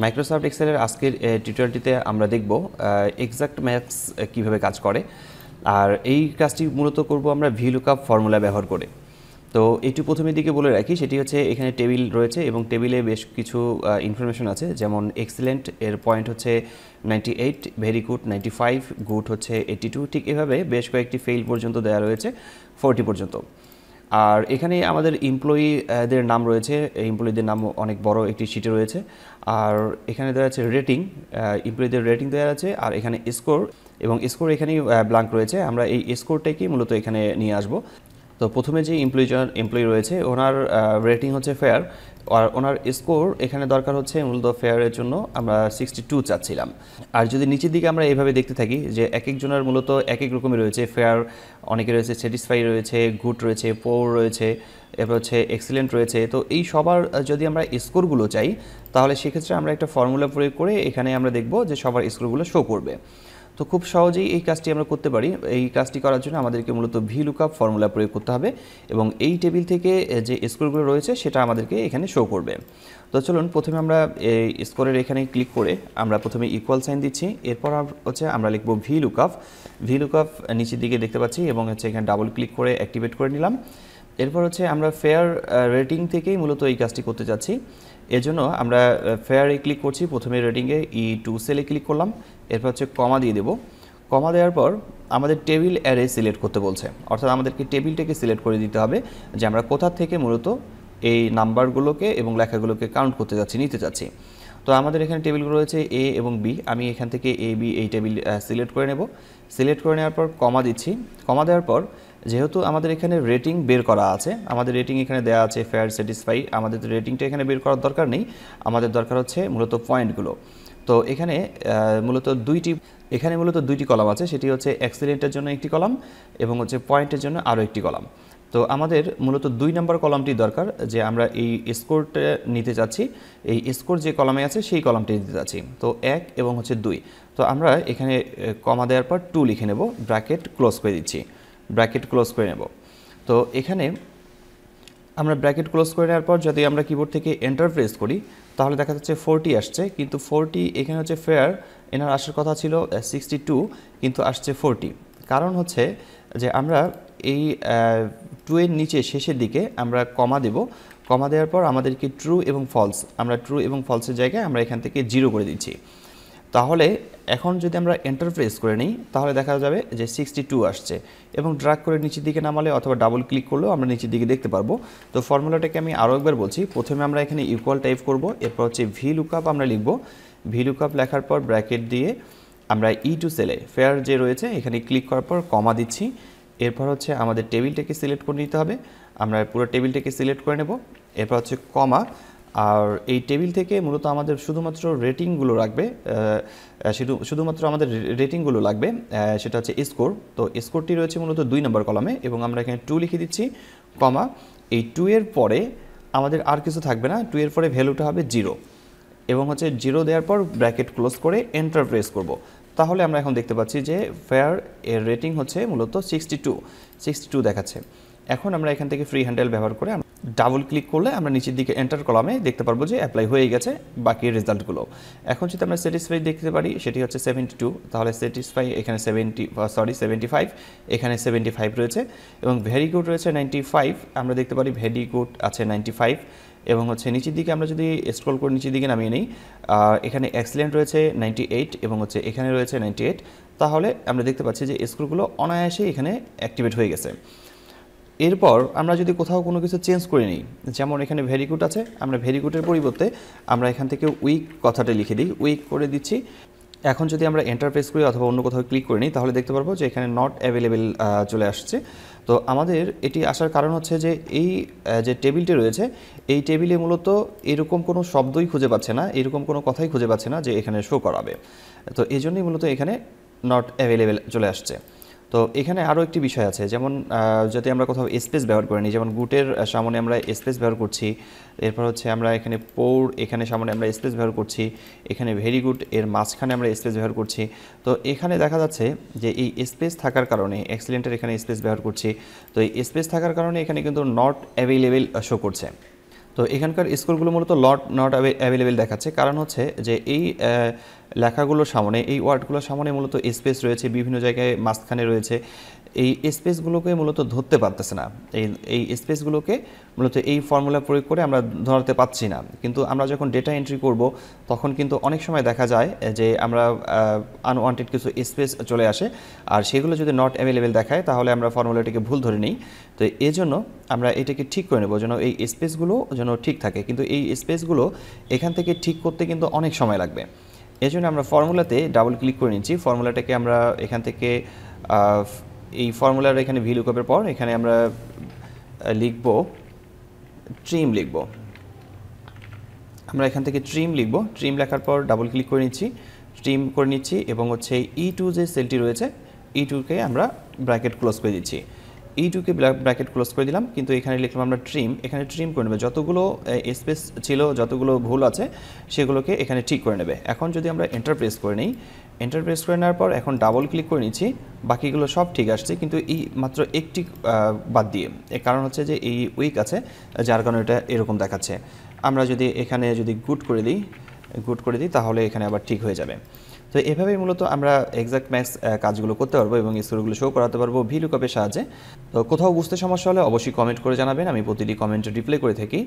Microsoft এক্সেলের আজকের টিউটোরিয়ালটিতে আমরা দেখব এক্সাক্ট ম্যাথস কিভাবে কাজ করে। আর এই কাজটি মূলত করব আমরা ভিলুকআপ ফর্মুলা ব্যবহার করে। তো এটি প্রথমের দিকে বলে রাখি, সেটি হচ্ছে এখানে টেবিল রয়েছে এবং টেবিলে বেশ কিছু ইনফরমেশন আছে, যেমন এক্সিলেন্ট এর পয়েন্ট হচ্ছে 98, ভেরি গুড 95, গুড হচ্ছে 82, ঠিক এভাবে বেশ কয়েকটি ফেইল পর্যন্ত দেওয়া রয়েছে 40 পর্যন্ত। আর এখানে আমাদের এমপ্লয়ীদের নাম রয়েছে, এমপ্লয়ীদের নাম অনেক বড় একটি শিটে রয়েছে। আর এখানে দেওয়া আছে রেটিং, এমপ্লয়ীদের রেটিং দেওয়া আছে। আর এখানে স্কোর, এবং স্কোর এখানেই ব্ল্যাঙ্ক রয়েছে। আমরা এই স্কোরটাকেই মূলত এখানে নিয়ে আসব। তো প্রথমে যে এমপ্লয়ি রয়েছে ওনার রেটিং হচ্ছে ফেয়ার, আর ওনার স্কোর এখানে দরকার হচ্ছে মূলত ফেয়ারের জন্য আমরা 62 চাচ্ছিলাম। আর যদি নিচের দিকে আমরা এইভাবে দেখতে থাকি যে এক একজনের মূলত এক এক রকমের রয়েছে, ফেয়ার অনেকে রয়েছে, স্যাটিসফাই রয়েছে, গুড রয়েছে, পোর রয়েছে, এরপর হচ্ছে এক্সিলেন্ট রয়েছে। তো এই সবার যদি আমরা স্কোরগুলো চাই তাহলে সেক্ষেত্রে আমরা একটা ফর্মুলা প্রয়োগ করে এখানে আমরা দেখব যে সবার স্কোরগুলো শো করবে। তো খুব সহজেই এই কাজটি আমরা করতে পারি। এই কাজটি করার জন্য আমাদেরকে মূলত ভিলুকআপ ফর্মুলা প্রয়োগ করতে হবে এবং এই টেবিল থেকে যে স্কোরগুলো রয়েছে সেটা আমাদেরকে এখানে শো করবে। তো চলুন প্রথমে আমরা এই স্কোরের এখানে ক্লিক করে আমরা প্রথমে ইকুয়াল সাইন দিচ্ছি। এরপর হচ্ছে আমরা লিখব ভিলুকআপ। ভিলুকআপ নিচের দিকে দেখতে পাচ্ছি এবং হচ্ছে এখানে ডাবল ক্লিক করে অ্যাক্টিভেট করে নিলাম। এরপর হচ্ছে আমরা ফেয়ার রেটিং থেকেই মূলত এই কাজটি করতে যাচ্ছি। এর জন্য আমরা ফেয়ারে ক্লিক করছি, প্রথমে রেটিংয়ে E2 সেলে ক্লিক করলাম। এরপর হচ্ছে কমা দিয়ে দেব। কমা দেওয়ার পর আমাদের টেবিল অ্যারে সিলেক্ট করতে বলছে, অর্থাৎ আমাদেরকে টেবিলটাকে সিলেক্ট করে দিতে হবে যে আমরা কোথা থেকে মূলত এই নাম্বারগুলোকে এবং লেখাগুলোকে কাউন্ট করতে যাচ্ছি, নিতে যাচ্ছি। তো আমাদের এখানে টেবিলগুলো রয়েছে এ এবং বি। আমি এখান থেকে এ বি এই টেবিল সিলেক্ট করে নেব। সিলেক্ট করে নেওয়ার পর কমা দিচ্ছি। কমা দেওয়ার পর যেহেতু আমাদের এখানে রেটিং বের করা আছে, আমাদের রেটিং এখানে দেওয়া আছে ফেয়ার, স্যাটিসফাই, আমাদের রেটিংটা এখানে বের করার দরকার নেই, আমাদের দরকার হচ্ছে মূলত পয়েন্টগুলো। তো এখানে মূলত দুইটি কলাম আছে, সেটি হচ্ছে এক্সিলেন্টের জন্য একটি কলাম এবং হচ্ছে পয়েন্টের জন্য আরও একটি কলাম। তো আমাদের মূলত 2 নম্বর কলামটি দরকার, যে আমরা এই স্কোরটা নিতে চাচ্ছি, এই স্কোর যে কলামে আছে সেই কলামটি নিতে চাচ্ছি। তো 1 এবং হচ্ছে 2। তো আমরা এখানে কমা দেওয়ার পর 2 লিখে নেব, ব্র্যাকেট ক্লোজ করে দিচ্ছি, ব্র্যাকেট ক্লোজ করে নেব। তো এখানে আমরা ব্র্যাকেট ক্লোজ করে নেওয়ার পর যদি আমরা কিবোর্ড থেকে এন্টার প্রেস করি তাহলে দেখা যাচ্ছে 40 আসছে, কিন্তু 40 এখানে হচ্ছে ফেয়ার, এনার আসার কথা ছিল 62, কিন্তু আসছে 40। কারণ হচ্ছে যে আমরা এই 2 এর নিচে শেষের দিকে আমরা কমা দেব। কমা দেওয়ার পর আমাদেরকে ট্রু এবং ফলস, আমরা ট্রু এবং ফলসের জায়গায় আমরা এখান থেকে 0 করে দিচ্ছি। তাহলে এখন যদি আমরা এন্টার প্রেস করে নিই তাহলে দেখা যাবে যে 62 আসছে, এবং ড্র্যাগ করে নিচের দিকে নামালে অথবা ডাবল ক্লিক করলেও আমরা নিচের দিকে দেখতে পারবো। তো ফর্মুলাটাকে আমি আরও একবার বলছি। প্রথমে আমরা এখানে ইকুয়াল টাইপ করব, এরপর হচ্ছে ভিলুকআপ আমরা লিখব। ভিলুকআপ লেখার পর ব্র্যাকেট দিয়ে আমরা E2 সেলে ফেয়ার যে রয়েছে এখানে ক্লিক করার পর কমা দিচ্ছি। এরপর হচ্ছে আমাদের টেবিলটাকে সিলেক্ট করে নিতে হবে, আমরা পুরো টেবিলটাকে সিলেক্ট করে নেব। এরপর হচ্ছে কমা, আর এই টেবিল থেকে মূলত আমাদের শুধুমাত্র রেটিংগুলো রাখবে, শুধুমাত্র আমাদের রেটিংগুলো লাগবে, সেটা হচ্ছে স্কোর। তো স্কোরটি রয়েছে মূলত 2 নম্বর কলামে এবং আমরা এখানে 2 লিখে দিচ্ছি, কমা। এই 2 এর পরে আমাদের আর কিছু থাকবে না, 2 এর পরে ভ্যালুটা হবে 0 এবং হচ্ছে 0 দেওয়ার পর ব্র্যাকেট ক্লোজ করে এন্টার প্রেস করব। তাহলে আমরা এখন দেখতে পাচ্ছি যে ফেয়ার এর রেটিং হচ্ছে মূলত 62 দেখাচ্ছে। এখন আমরা এখান থেকে ফ্রি হ্যান্ডেল ব্যবহার করে ডাবল ক্লিক করলে আমরা নিচের দিকে এন্টার কলামে দেখতে পারবো যে অ্যাপ্লাই হয়ে গেছে বাকি রেজাল্টগুলো। এখন যদি আমরা স্যাটিসফাই দেখতে পারি সেটি হচ্ছে 72, তাহলে স্যাটিসফাই এখানে 75, এখানে 75 রয়েছে, এবং ভেরি গুড রয়েছে 95, আমরা দেখতে পারি ভেরি গুড আছে 95। এবং হচ্ছে নিচের দিকে আমরা যদি স্ক্রল করে নিচের দিকে নামিয়ে নিই, এখানে এক্সিলেন্ট রয়েছে 98 এবং হচ্ছে এখানে রয়েছে 98। তাহলে আমরা দেখতে পাচ্ছি যে স্কোরগুলো অনায়াসে এখানে অ্যাক্টিভেট হয়ে গেছে। এরপর আমরা যদি কোথাও কোনো কিছু চেঞ্জ করে নিই, যেমন এখানে ভেরি গুড আছে, আমরা ভেরি গুডের পরিবর্তে আমরা এখান থেকে উইক কথাটা লিখে দিই, উইক করে দিচ্ছি। এখন যদি আমরা এন্টার প্রেস করি অথবা অন্য কোথাও ক্লিক করে নিই তাহলে দেখতে পারবো যে এখানে নট অ্যাভেলেবেল চলে আসছে। তো আমাদের এটি আসার কারণ হচ্ছে যে এই যে টেবিলটি রয়েছে এই টেবিলে মূলত এরকম কোনো শব্দই খুঁজে পাচ্ছে না, এরকম কোনো কথাই খুঁজে পাচ্ছে না যে এখানে শো করাবে। তো এই জন্যই মূলত এখানে নট অ্যাভেলেবেল চলে আসছে। তো এখানে আরও একটি বিষয় আছে, যেমন যদি আমরা কোথাও স্পেস ব্যবহার করে নিই, যেমন গুটের সামনে আমরা স্পেস ব্যবহার করছি, এরপর হচ্ছে আমরা এখানে পোর এখানে সামনে আমরা স্পেস ব্যবহার করছি, এখানে ভেরি গুড এর মাঝখানে আমরা স্পেস ব্যবহার করছি। তো এখানে দেখা যাচ্ছে যে এই স্পেস থাকার কারণে এক্সিলেন্টের এখানে স্পেস ব্যবহার করছি, তো এই স্পেস থাকার কারণে এখানে কিন্তু নট অ্যাভেলেবেল শো করছে। তো এখানকার স্কোরগুলো মূলত নট অ্যাভেলেবেল দেখাচ্ছে, কারণ হচ্ছে যে এই লেখাগুলোর সামনে, এই ওয়ার্ডগুলোর সামনে মূলত স্পেস রয়েছে, বিভিন্ন জায়গায় মাঝখানে রয়েছে, এই স্পেসগুলোকে মূলত ধরতে পারতেছে না। এই স্পেসগুলোকে মূলত এই ফর্মুলা প্রয়োগ করে আমরা ধরতে পাচ্ছি না। কিন্তু আমরা যখন ডেটা এন্ট্রি করব তখন কিন্তু অনেক সময় দেখা যায় যে আমরা আনওয়ান্টেড কিছু স্পেস চলে আসে, আর সেগুলো যদি নট অ্যাভেলেবেল দেখায় তাহলে আমরা ফর্মুলাটিকে ভুল ধরে নিই। তো এই জন্য আমরা এটাকে ঠিক করে নেব যেন এই স্পেসগুলো যেন ঠিক থাকে, কিন্তু এই স্পেসগুলো এখান থেকে ঠিক করতে কিন্তু অনেক সময় লাগবে। এই জন্য আমরা ফর্মুলাতে ডাবল ক্লিক করে নিচ্ছি। ফর্মুলাটাকে আমরা এখান থেকে এই ফর্মুলার এখানে ভিলুকআপের পর এখানে আমরা লিখব ট্রিম লিখব। আমরা এখান থেকে ট্রিম লিখব। ট্রিম লেখার পর ডাবল ক্লিক করে নিচ্ছি, ট্রিম করে নিচ্ছি এবং হচ্ছে E2 যে সেলটি রয়েছে E2কে আমরা ব্র্যাকেট ক্লোজ করে দিচ্ছি। E2কে ব্র্যাকেট ক্লোজ করে দিলাম, কিন্তু এখানে লিখলাম আমরা ট্রিম। এখানে ট্রিম করে নেবে, যতগুলো স্পেস ছিল, যতগুলো ভুল আছে সেগুলোকে এখানে ঠিক করে নেবে। এখন যদি আমরা এন্টার প্রেস করে নিই, এন্টার প্রেস করে নেওয়ার পর এখন ডাবল ক্লিক করে নিচ্ছি, বাকিগুলো সব ঠিক আসছে, কিন্তু এই মাত্র একটি বাদ দিয়ে। এর কারণ হচ্ছে যে এই উইক আছে, যার কারণে এটা এরকম দেখাচ্ছে। আমরা যদি এখানে যদি গুড করে দিই তাহলে এখানে আবার ঠিক হয়ে যাবে। তো এভাবেই মূলত আমরা এক্সাক্ট ম্যাথস কাজগুলো করতে পারবো এবং স্কোরগুলো শো করাতে পারবো ভিলুকআপের সাহায্যে। তো কোথাও বুঝতে সমস্যা হলে অবশ্যই কমেন্ট করে জানাবেন, আমি প্রতিটি কমেন্টে রিপ্লাই করে থাকি।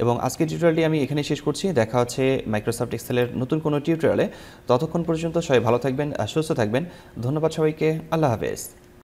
এবং আজকের টিউটোরিয়ালটি আমি এখানেই শেষ করছি। দেখা হচ্ছে মাইক্রোসফট এক্সেলের নতুন কোনো টিউটোরিয়ালে। ততক্ষণ পর্যন্ত সবাই ভালো থাকবেন, সুস্থ থাকবেন। ধন্যবাদ সবাইকে। আল্লাহ হাফেজ।